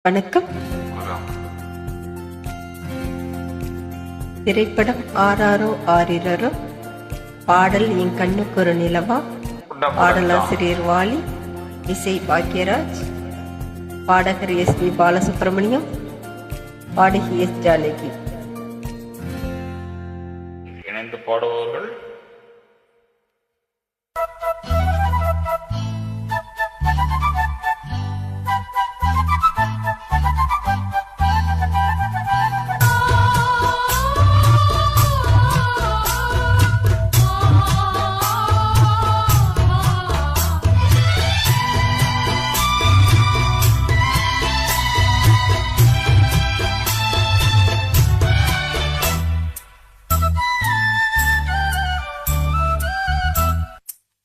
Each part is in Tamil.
வணக்கம். திரைப்படம் ஆராரோ ஆரிரரோ. பாடல் என் கண்ணுக்கு ஒரு நிலவா. பாடலாசிரியர் வாலி, இசை பாக்யராஜ், பாடகர் எஸ்.பி. பாலசுப்ரமணியம், பாடகி எஸ். ஜானகி. இணைந்து பாடுபவர்கள்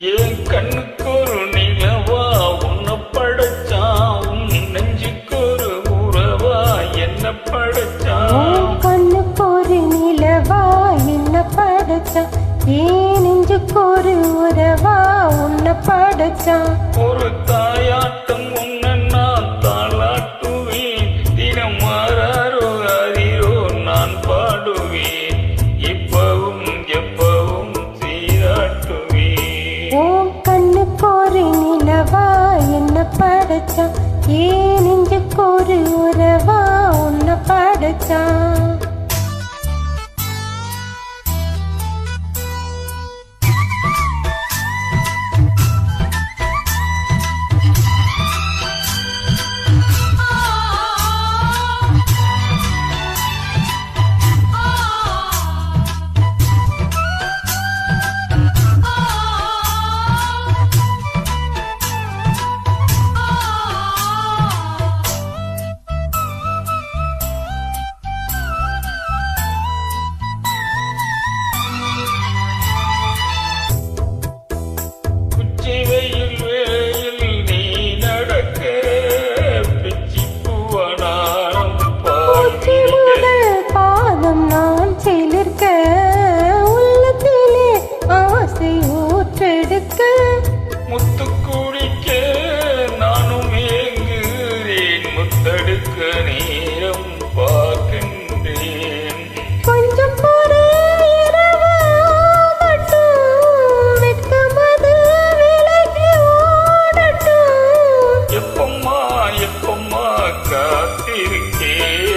என் கண்ணுக்கு ஒரு நிலவா உன்னை படைச்சான், உன் நெஞ்சுக்கு ஒரு உறவா என்ன படைச்சான். கண்ணுக்கு ஒரு நிலவா என்ன படைச்சான், ஏன் நெஞ்சுக்கு ஒரு உறவா உன்னை படைச்சான். ஒரு தாயாட்டம் உன்னை நான் தாளாட்டுவேன், தினம் மாறாரோ அறிரோ நான் பாடுவேன், இப்பவும் எப்பவும் சீராட்டுவேன். கண்ணுக்கு ஒரு நிலவா என்ன படைச்சான், ஏன் நெஞ்சுக்கு ஒரு உறவா உன்னை படைச்சான். முத்து குடிக்க நானும் ஏங்குகிறேன், முத்தெடுக்க நேரம் பார்க்கின்றேன். கொஞ்சம் எப்பம்மா எப்பம்மா காத்திருக்கேன்,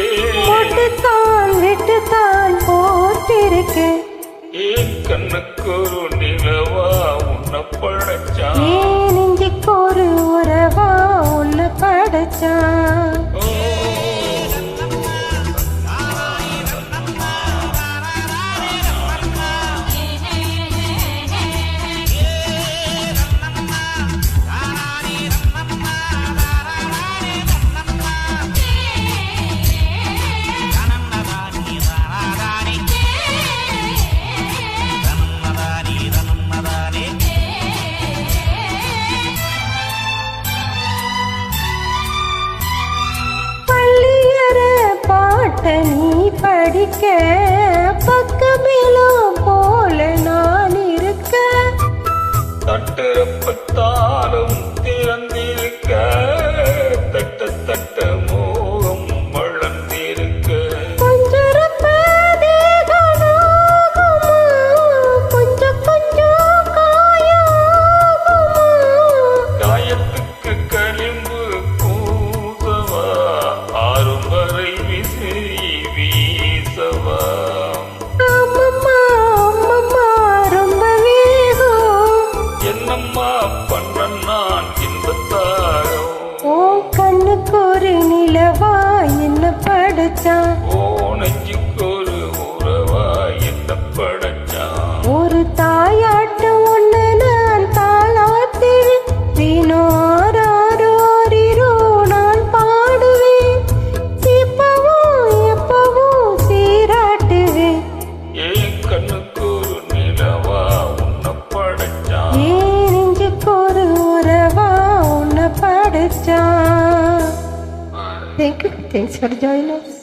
விட்டுத்தான் போட்டிருக்கேன். ஏன் கண்ணுக்கு ஒரு நிலவா உன்னை படைச்சான், ஏன் நெஞ்சுக்கு ஒரு உறவா உன்னை படைச்சான். நீ படிக்க பக்கமேலும் போல நான் இருக்க, தட்டுப்பட்டாலும் திறந்திருக்க, தட்ட தட்ட மோகம் வளர்ந்திருக்க. கொஞ்சம் கொஞ்சம் காயத்துக்கு களிம்பு பூசவா, ஆறும் வரை வீசவா. ரொம்ப வேகம் என்னம்மா பண்ண நான் இன்பத்தாரோ. கண்ணுக்கு ஒரு நிலவா என்ன படைச்சான், நெஞ்சுக்கு ஒரு உறவா என்ன படைச்சான். ஒரு தாயாட்டு ஒண்ணு நான் தாளாத்து வீணாரோ நான் பாடுவேன், எப்பவும் சீராட்டுவேன். ஏன் கண்ணுக்கு ஒரு நிலவா உன்னை படைச்சான், ஏன் நெஞ்சுக்கு ஒரு உறவா உன்னை படைச்சான். Thanks for joining us.